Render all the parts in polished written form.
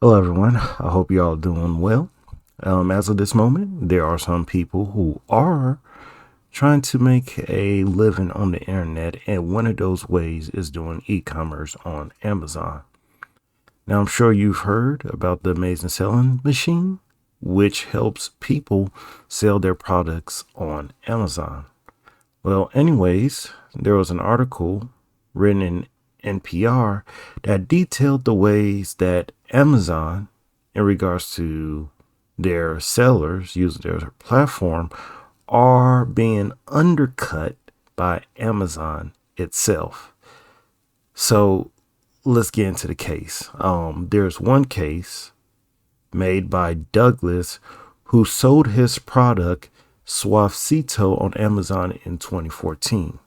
Hello, everyone. I hope you're all doing well. As of this moment, there are some people who are trying to make a living on the internet, and one of those ways is doing e commerce on Amazon. Now, I'm sure you've heard about the Amazing Selling Machine, which helps people sell their products on Amazon. Well, anyways, there was an article written in NPR that detailed the ways that Amazon, in regards to their sellers using their platform, are being undercut by Amazon itself. So let's get into the case. There's one case made by Douglas who sold his product Suavecito on Amazon in 2014.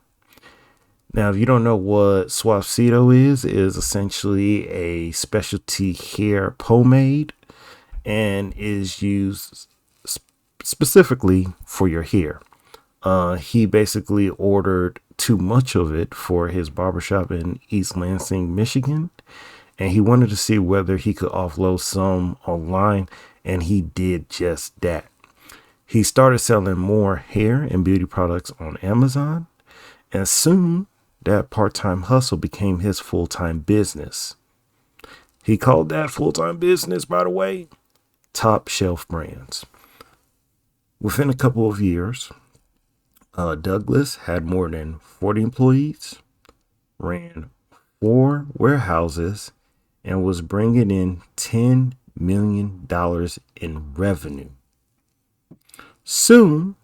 Now, if you don't know what Suavecito is essentially a specialty hair pomade and is used specifically for your hair. He basically ordered too much of it for his barbershop in East Lansing, Michigan, and he wanted to see whether he could offload some online, and he did just that. He started selling more hair and beauty products on Amazon, and soon that part time hustle became his full time business. He called that full time business, by the way, Top Shelf Brands. Within a couple of years, Douglas had more than 40 employees, ran 4 warehouses, and was bringing in $10 million in revenue. Soon,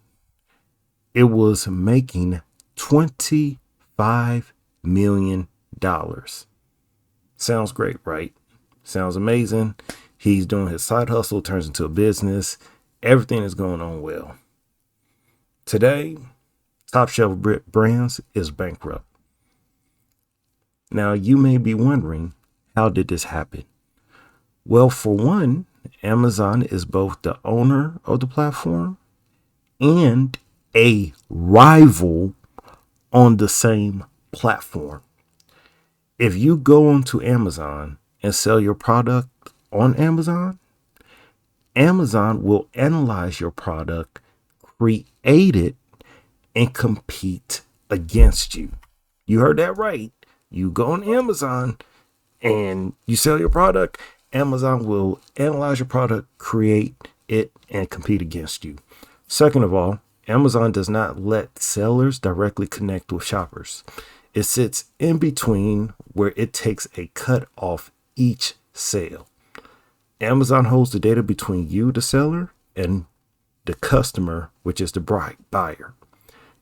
it was making $25 million. Sounds great, right? Sounds amazing. He's doing his side hustle, turns into a business. Everything is going on well. Today, Top Shelf Brands is bankrupt. Now, you may be wondering, how did this happen? Well, for one, Amazon is both the owner of the platform and a rival on the same platform. If you go onto Amazon and sell your product on Amazon, Amazon will analyze your product, create it, and compete against you. You heard that right. You go on Amazon and you sell your product, Amazon will analyze your product, create it, and compete against you. Second of all, Amazon does not let sellers directly connect with shoppers. It sits in between where it takes a cut off each sale. Amazon holds the data between you, the seller, and the customer, which is the buyer.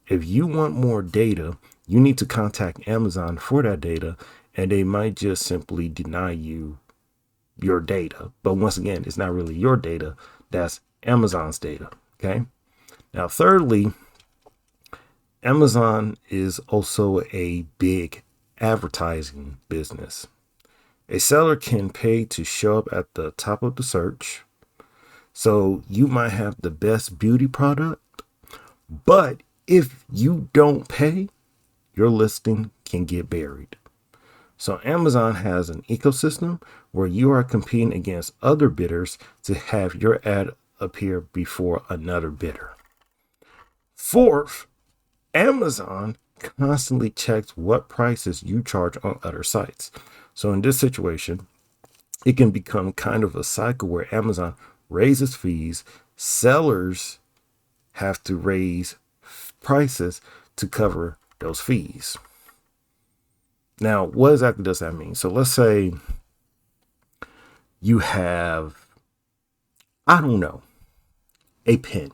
If you want more data, you need to contact Amazon for that data, and they might just simply deny you your data. But once again, it's not really your data, that's Amazon's data. Okay. Now, thirdly, Amazon is also a big advertising business. A seller can pay to show up at the top of the search. So you might have the best beauty product, but if you don't pay, your listing can get buried. So Amazon has an ecosystem where you are competing against other bidders to have your ad appear before another bidder. Fourth, Amazon constantly checks what prices you charge on other sites. So in this situation, it can become kind of a cycle where Amazon raises fees, sellers have to raise prices to cover those fees. Now, what exactly does that mean? So let's say you have, I don't know, a pen.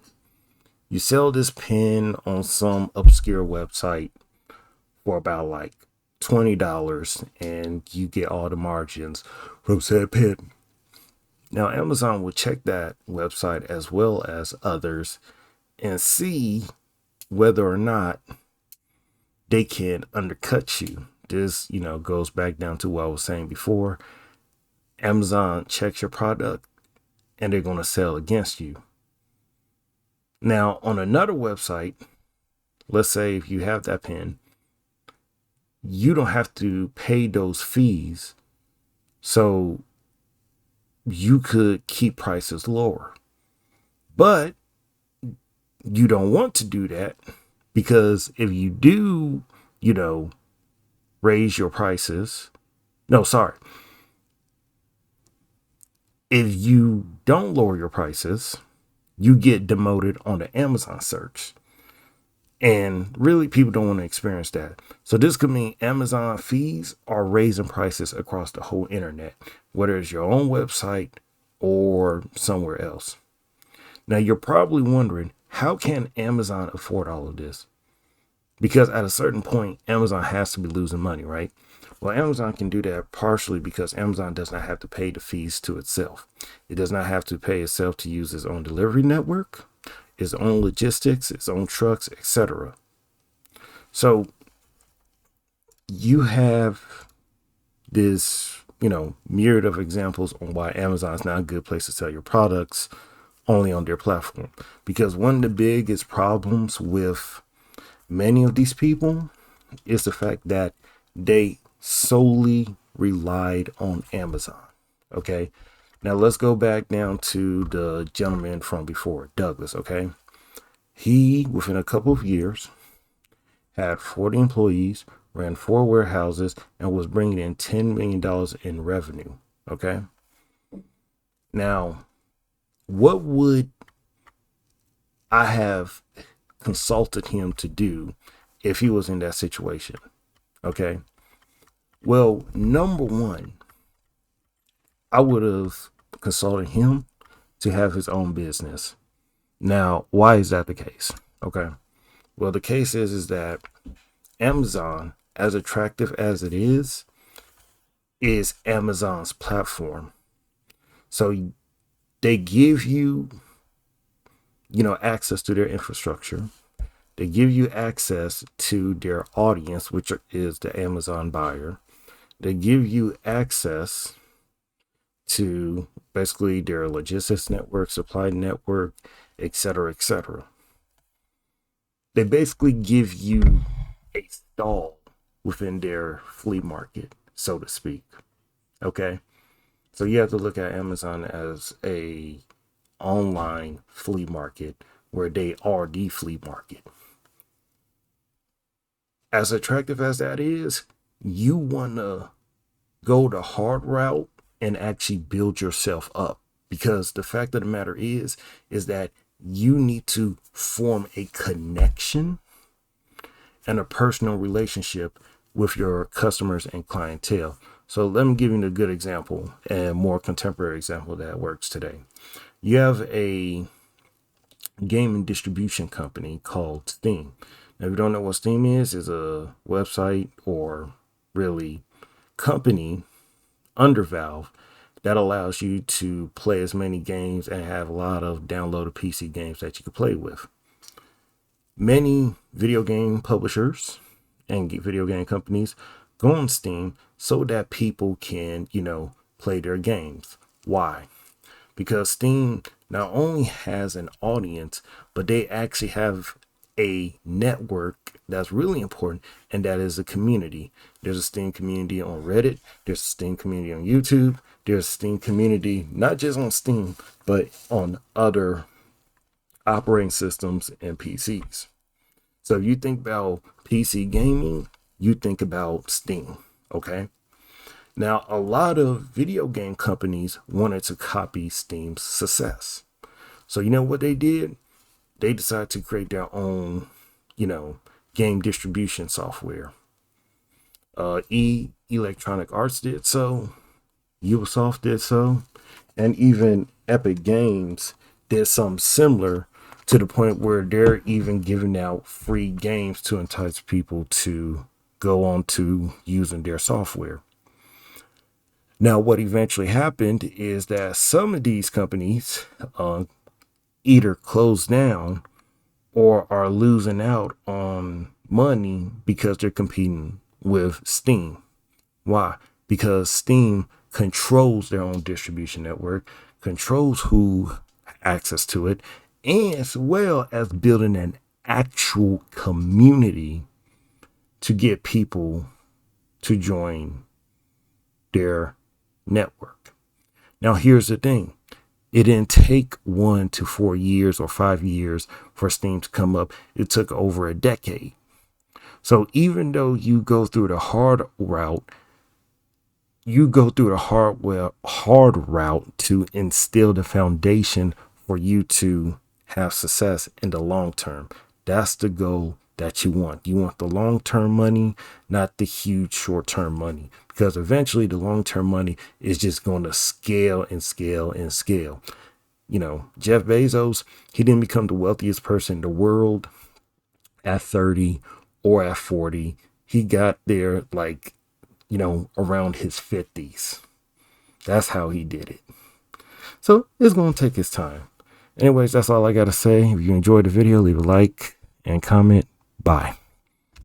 You sell this pen on some obscure website for about like $20 and you get all the margins from said pen. Now, Amazon will check that website as well as others and see whether or not they can undercut you. This, goes back down to what I was saying before. Amazon checks your product and they're going to sell against you. Now, on another website, let's say if you have that pen, you don't have to pay those fees. So you could keep prices lower. But you don't want to do that because if you do, you know, raise your prices, no, sorry. If you don't lower your prices, you get demoted on the Amazon search. And really, people don't want to experience that. So this could mean Amazon fees are raising prices across the whole internet, whether it's your own website or somewhere else. Now, you're probably wondering, how can Amazon afford all of this? Because at a certain point, Amazon has to be losing money, right? Well, Amazon can do that partially because Amazon does not have to pay the fees to itself. It does not have to pay itself to use its own delivery network, its own logistics, its own trucks, etc. So you have this, myriad of examples on why Amazon is not a good place to sell your products only on their platform. Because one of the biggest problems with many of these people is the fact that they solely relied on Amazon. Okay. Now let's go back down to the gentleman from before, Douglas. Okay. He, within a couple of years, had 40 employees, ran 4 warehouses, and was bringing in $10 million in revenue. Okay. Now, what would I have consulted him to do if he was in that situation? Okay. Well, number one, I would have consulted him to have his own business. Now, why is that the case? Okay. Well, the case is that Amazon, as attractive as it is Amazon's platform. So they give you, access to their infrastructure. They give you access to their audience, which is the Amazon buyer. They give you access to basically their logistics network, supply network, etc., etc. They basically give you a stall within their flea market, so to speak. Okay. So you have to look at Amazon as a online flea market where they are the flea market. As attractive as that is, you want to go the hard route and actually build yourself up, because the fact of the matter is that you need to form a connection and a personal relationship with your customers and clientele. So let me give you a good example and more contemporary example that works today. You have a gaming distribution company called Steam. Now, if you don't know what Steam is a website or really company under Valve that allows you to play as many games and have a lot of downloaded PC games that you can play with. Many video game publishers and video game companies go on Steam so that people can, play their games. Why? Because Steam not only has an audience, but they actually have a network that's really important, and that is a community. There's a Steam community on Reddit, there's a Steam community on YouTube, there's a Steam community not just on Steam, but on other operating systems and PCs. So if you think about PC gaming, you think about Steam, okay? Now, a lot of video game companies wanted to copy Steam's success. So you know what they did? They decided to create their own, game distribution software. Electronic Arts did so, Ubisoft did so, and even Epic Games did something similar, to the point where they're even giving out free games to entice people to go on to using their software. Now, what eventually happened is that some of these companies either closed down or are losing out on money because they're competing with Steam. Why? Because Steam controls their own distribution network, controls who access to it, and as well as building an actual community to get people to join their network. Now, here's the thing. It didn't take 1 to 4 years or 5 years for Steam to come up. It took over a decade. So even though you go through the hard route, you go through the hard route to instill the foundation for you to have success in the long term. That's the goal that you want. You want the long-term money, not the huge short-term money, because eventually the long-term money is just going to scale and scale and scale. You know, Jeff Bezos, he didn't become the wealthiest person in the world at 30 or at 40. He got there like, around his 50s. That's how he did it. So it's going to take his time. Anyways, that's all I got to say. If you enjoyed the video, leave a like and comment. Bye.